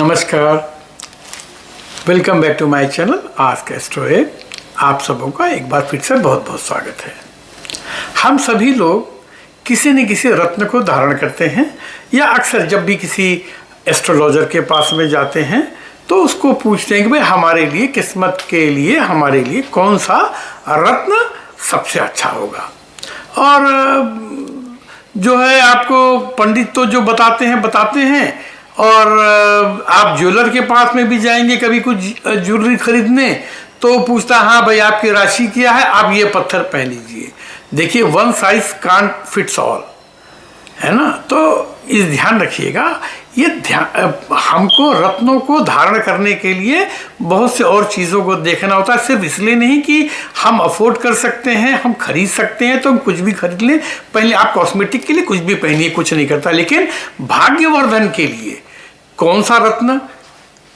नमस्कार, welcome back to my channel Ask Astro. आप सबों का एक बार फिर से बहुत बहुत स्वागत है। हम सभी लोग किसी न किसी रत्न को धारण करते हैं या अक्सर जब भी किसी एस्ट्रोलॉजर के पास में जाते हैं तो उसको पूछते हैं कि भाई हमारे लिए किस्मत के लिए हमारे लिए कौन सा रत्न सबसे अच्छा होगा। और जो है आपको पंडित तो जो बताते हैं और आप ज्वेलर के पास में भी जाएंगे कभी कुछ ज्वेलरी खरीदने तो पूछता हाँ भाई आपकी राशि क्या है, आप ये पत्थर पहन लीजिए। देखिए one size can't fits all है ना। तो इस ध्यान रखिएगा, ये ध्यान हमको रत्नों को धारण करने के लिए बहुत से और चीज़ों को देखना होता है। सिर्फ इसलिए नहीं कि हम अफोर्ड कर सकते हैं, हम खरीद सकते हैं तो हम कुछ भी खरीद लें। पहले आप कॉस्मेटिक के लिए कुछ भी पहनिए, कुछ नहीं करता, लेकिन भाग्यवर्धन के लिए कौन सा रत्न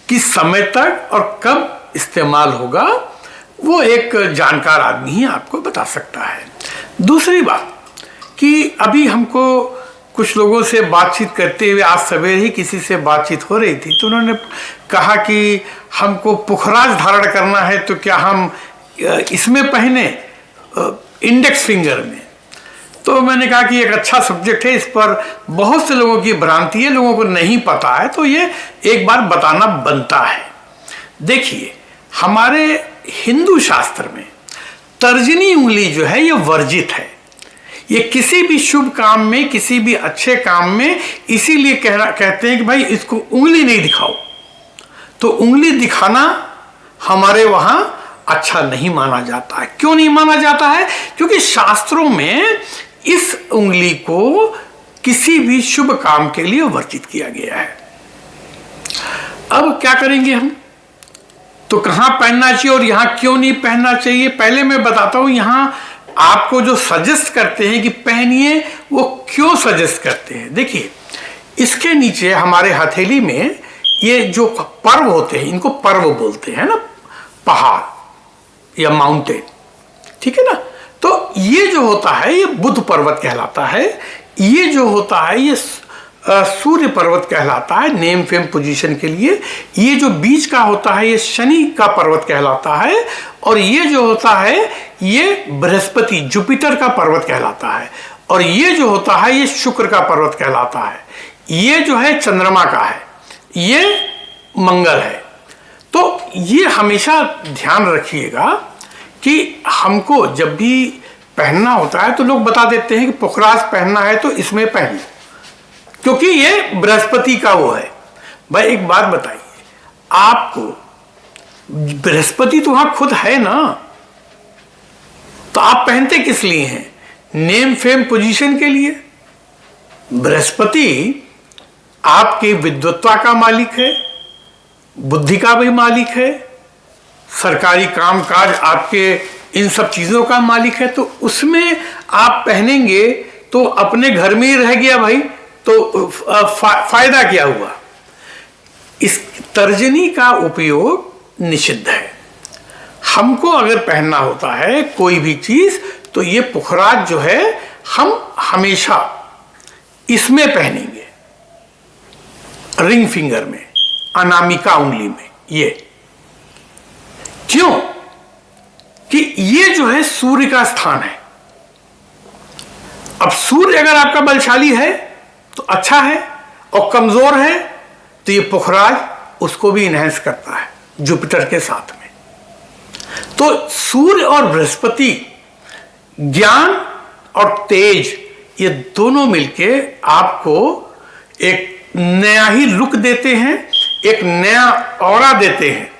किस समय तक और कब इस्तेमाल होगा वो एक जानकार आदमी ही आपको बता सकता है। दूसरी बात कि अभी हमको कुछ लोगों से बातचीत करते हुए आज सवेरे ही किसी से बातचीत हो रही थी तो उन्होंने कहा कि हमको पुखराज धारण करना है तो क्या हम इसमें पहने, इंडेक्स फिंगर में। तो मैंने कहा कि एक अच्छा सब्जेक्ट है, इस पर बहुत से लोगों की भ्रांति है, लोगों को नहीं पता है, तो ये एक बार बताना बनता है। देखिए हमारे हिंदू शास्त्र में तर्जनी उंगली जो है ये वर्जित है। ये किसी भी शुभ काम में, किसी भी अच्छे काम में इसीलिए कहते हैं कि भाई इसको उंगली नहीं दिखाओ। तो उंगली दिखाना हमारे वहां अच्छा नहीं माना जाता है। क्यों नहीं माना जाता है? क्योंकि शास्त्रों में इस उंगली को किसी भी शुभ काम के लिए वर्जित किया गया है। अब क्या करेंगे हम? तो कहां पहनना चाहिए और यहां क्यों नहीं पहनना चाहिए पहले मैं बताता हूं। यहां आपको जो सजेस्ट करते हैं कि पहनिए वो क्यों सजेस्ट करते हैं। देखिए इसके नीचे हमारे हथेली में ये जो पर्व होते हैं इनको पर्व बोलते हैं ना, पहाड़ या माउंटेन, ठीक है ना। तो ये जो होता है ये बुध पर्वत कहलाता है, ये जो होता है ये सूर्य पर्वत कहलाता है नेम फेम पोजीशन के लिए। ये जो बीच का होता है ये शनि का पर्वत कहलाता है और ये जो होता है ये बृहस्पति जुपिटर का पर्वत कहलाता है और ये जो होता है ये शुक्र का पर्वत कहलाता है। ये जो है चंद्रमा का है, ये मंगल है। तो ये हमेशा ध्यान रखिएगा कि हमको जब भी पहनना होता है तो लोग बता देते हैं कि पुखराज पहनना है तो इसमें पहनिए क्योंकि ये बृहस्पति का वो है। भाई एक बात बताइए, आपको बृहस्पति तो वहां खुद है ना, तो आप पहनते किस लिए हैं? नेम फेम पोजीशन के लिए। बृहस्पति आपके विद्वत्ता का मालिक है, बुद्धि का भी मालिक है, सरकारी कामकाज आपके इन सब चीजों का मालिक है। तो उसमें आप पहनेंगे तो अपने घर में ही रह गया भाई, तो फायदा क्या हुआ? इस तर्जनी का उपयोग निषिद्ध है। हमको अगर पहनना होता है कोई भी चीज तो ये पुखराज जो है हम हमेशा इसमें पहनेंगे, रिंग फिंगर में, अनामिका उंगली में। ये क्यों? कि ये जो है सूर्य का स्थान है। अब सूर्य अगर आपका बलशाली है तो अच्छा है और कमजोर है तो ये पुखराज उसको भी इनहेंस करता है जुपिटर के साथ में। तो सूर्य और बृहस्पति ज्ञान और तेज ये दोनों मिलके आपको एक नया ही लुक देते हैं, एक नया ऑरा देते हैं।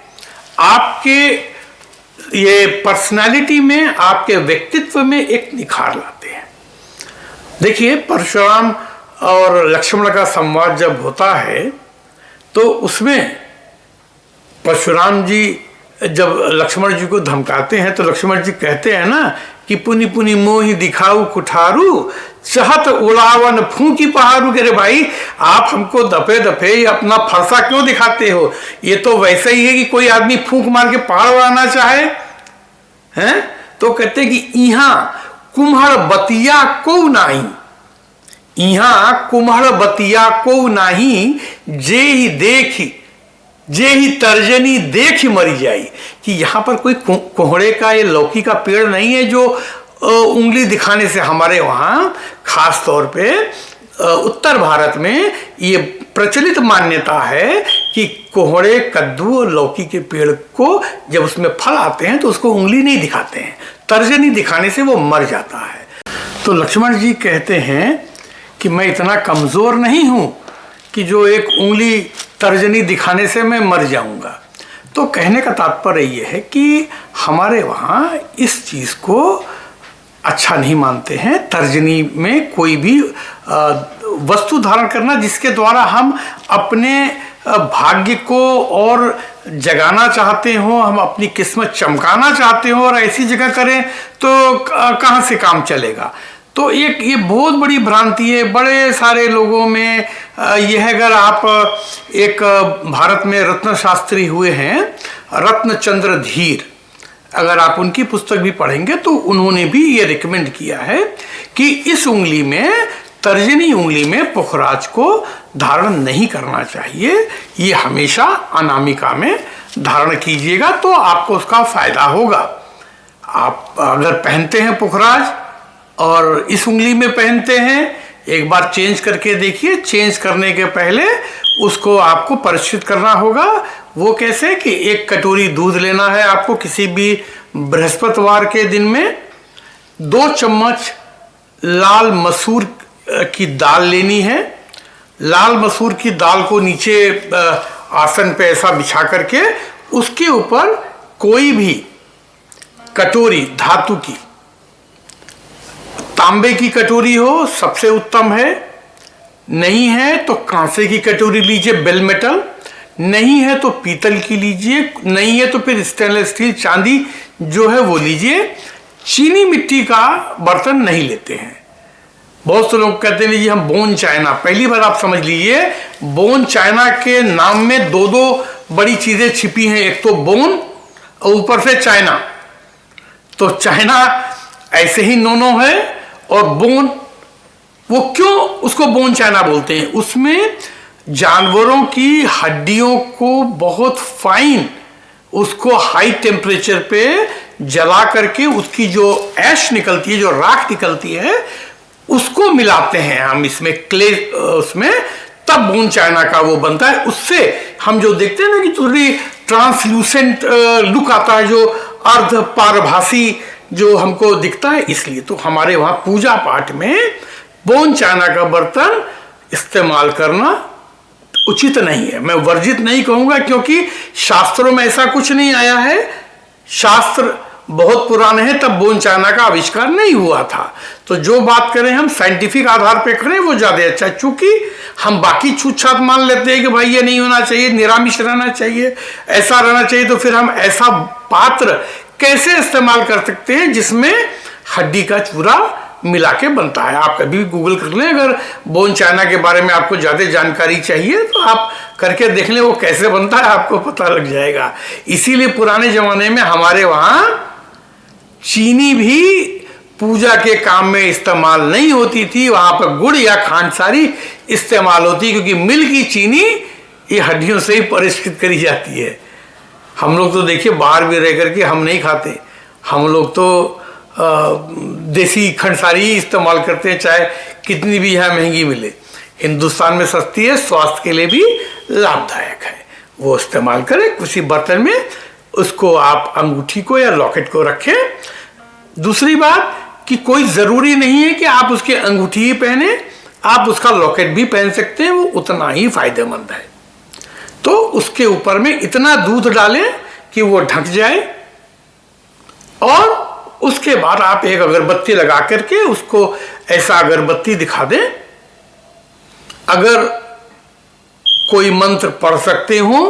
आपके ये पर्सनालिटी में, आपके व्यक्तित्व में एक निखार लाते हैं। देखिए परशुराम और लक्ष्मण का संवाद जब होता है तो उसमें परशुराम जी जब लक्ष्मण जी को धमकाते हैं तो लक्ष्मण जी कहते हैं ना कि पुनि पुनि मोहि दिखाऊ कुठारू चाहत उड़ावन फूंकी पहाड़ू। के रे भाई आप हमको दफे दफे अपना फरसा क्यों दिखाते हो? ये तो वैसा ही है कि कोई आदमी फूंक मार के पहाड़ उड़ाना चाहे हैं। तो कहते हैं कि इहां कुम्हड़ बतिया को नाही, इहां कुम्हड़ बतिया को नाही, जे ही देखी जे ही तर्जनी देख ही मरी जाई, कि यहाँ पर कोई कोहड़े का या लौकी का पेड़ नहीं है जो उंगली दिखाने से, हमारे वहाँ खास तौर पे उत्तर भारत में ये प्रचलित मान्यता है कि कोहड़े, कद्दू और लौकी के पेड़ को जब उसमें फल आते हैं तो उसको उंगली नहीं दिखाते हैं, तर्जनी दिखाने से वो मर जाता है। तो लक्ष्मण जी कहते हैं कि मैं इतना कमज़ोर नहीं हूँ कि जो एक उंगली तर्जनी दिखाने से मैं मर जाऊँगा। तो कहने का तात्पर्य ये है कि हमारे वहाँ इस चीज़ को अच्छा नहीं मानते हैं, तर्जनी में कोई भी वस्तु धारण करना जिसके द्वारा हम अपने भाग्य को और जगाना चाहते हो, हम अपनी किस्मत चमकाना चाहते हो और ऐसी जगह करें तो कहाँ से काम चलेगा। तो ये बहुत बड़ी भ्रांति है बड़े सारे लोगों में। यह अगर आप एक भारत में रत्न शास्त्री हुए हैं रत्नचंद्र धीर, अगर आप उनकी पुस्तक भी पढ़ेंगे तो उन्होंने भी ये रिकमेंड किया है कि इस उंगली में, तर्जनी उंगली में पुखराज को धारण नहीं करना चाहिए, ये हमेशा अनामिका में धारण कीजिएगा तो आपको उसका फायदा होगा। आप अगर पहनते हैं पुखराज और इस उंगली में पहनते हैं, एक बार चेंज करके देखिए, चेंज करने के पहले उसको आपको परिचित करना होगा। वो कैसे कि 1 कटोरी दूध लेना है आपको किसी भी बृहस्पतिवार के दिन में, 2 चम्मच लाल मसूर की दाल लेनी है। लाल मसूर की दाल को नीचे आसन पे ऐसा बिछा करके उसके ऊपर कोई भी कटोरी धातु की, तांबे की कटोरी हो सबसे उत्तम है, नहीं है तो कांसे की कटोरी लीजिए, बेल मेटल, नहीं है तो पीतल की लीजिए, नहीं है तो फिर स्टेनलेस स्टील, चांदी जो है वो लीजिए। चीनी मिट्टी का बर्तन नहीं लेते हैं। बहुत से लोग कहते हैं जी हम बोन चाइना, पहली बार आप समझ लीजिए बोन चाइना के नाम में 2 बड़ी चीजें छिपी हैं, एक तो बोन और ऊपर से चाइना। तो चाइना ऐसे ही नो है और बोन, वो क्यों उसको बोन चाइना बोलते हैं, उसमें जानवरों की हड्डियों को बहुत फाइन, उसको हाई टेम्परेचर पे जला करके उसकी जो ऐश निकलती है, जो राख निकलती है, उसको मिलाते हैं हम इसमें क्ले, उसमें तब बोन चाइना का वो बनता है। उससे हम जो देखते हैं ना कि थोड़ी ट्रांसल्यूसेंट लुक आता है, जो अर्ध पारभासी जो हमको दिखता है, इसलिए तो हमारे वहाँ पूजा पाठ में बोन चाइना का बर्तन इस्तेमाल करना उचित नहीं है। मैं वर्जित नहीं कहूँगा क्योंकि शास्त्रों में ऐसा कुछ नहीं आया है, शास्त्र बहुत पुराने हैं, तब बोन चाइना का आविष्कार नहीं हुआ था। तो जो बात करें हम साइंटिफिक आधार पे करें वो ज़्यादा अच्छा है। चूँकि हम बाकी छूत-छात मान लेते हैं कि भाई ये नहीं होना चाहिए, निरामिष रहना चाहिए, ऐसा रहना चाहिए, तो फिर हम ऐसा पात्र कैसे इस्तेमाल कर सकते हैं जिसमें हड्डी का चूरा मिला के बनता है। आप कभी भी गूगल कर लें, अगर बोन चाइना के बारे में आपको ज़्यादा जानकारी चाहिए तो आप करके देख लें वो कैसे बनता है, आपको पता लग जाएगा। इसीलिए पुराने ज़माने में हमारे वहाँ चीनी भी पूजा के काम में इस्तेमाल नहीं होती थी, वहाँ पर गुड़ या खांडसारी इस्तेमाल होती, क्योंकि मिल की चीनी ये हड्डियों से ही परिष्कृत करी जाती है। हम लोग तो देखिए बाहर भी रह करके हम नहीं खाते, हम लोग तो देसी खंडसारी इस्तेमाल करते हैं, चाहे कितनी भी यहाँ महंगी मिले। हिंदुस्तान में सस्ती है, स्वास्थ्य के लिए भी लाभदायक है, वो इस्तेमाल करें। किसी बर्तन में उसको आप अंगूठी को या लॉकेट को रखें। दूसरी बात कि कोई ज़रूरी नहीं है कि आप उसकी अंगूठी ही पहने, आप उसका लॉकेट भी पहन सकते हैं, वो उतना ही फायदेमंद है। तो उसके ऊपर में इतना दूध डालें कि वो ढक जाए और उसके बाद आप एक अगरबत्ती लगा करके उसको ऐसा अगरबत्ती दिखा दें। अगर कोई मंत्र पढ़ सकते हो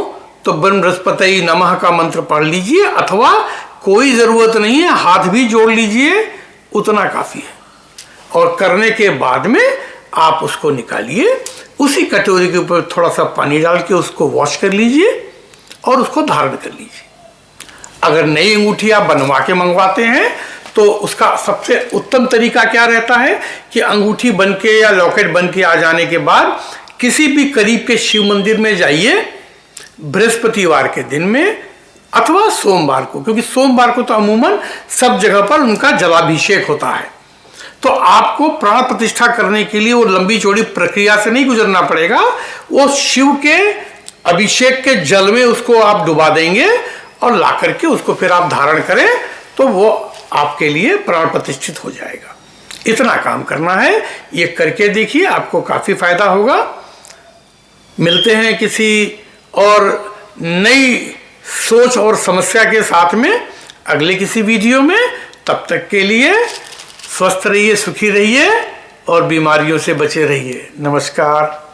तो बृहस्पति नमः का मंत्र पढ़ लीजिए, अथवा कोई ज़रूरत नहीं है हाथ भी जोड़ लीजिए, उतना काफ़ी है। और करने के बाद में आप उसको निकालिए, उसी कटोरी के ऊपर थोड़ा सा पानी डाल के उसको वॉश कर लीजिए और उसको धारण कर लीजिए। अगर नई अंगूठी आप बनवा के मंगवाते हैं तो उसका सबसे उत्तम तरीका क्या रहता है कि अंगूठी बन के या लॉकेट बन के आ जाने के बाद किसी भी करीब के शिव मंदिर में जाइए, बृहस्पतिवार के दिन में अथवा सोमवार को, क्योंकि सोमवार को तो अमूमन सब जगह पर उनका जलाभिषेक होता है। तो आपको प्राण प्रतिष्ठा करने के लिए वो लंबी चौड़ी प्रक्रिया से नहीं गुजरना पड़ेगा। वो शिव के अभिषेक के जल में उसको आप डुबा देंगे और ला करके उसको फिर आप धारण करें तो वो आपके लिए प्राण प्रतिष्ठित हो जाएगा। इतना काम करना है, ये करके देखिए, आपको काफी फायदा होगा। मिलते हैं किसी और नई सोच और समस्या के साथ में अगले किसी वीडियो में। तब तक के लिए स्वस्थ रहिए, सुखी रहिए और बीमारियों से बचे रहिए। नमस्कार।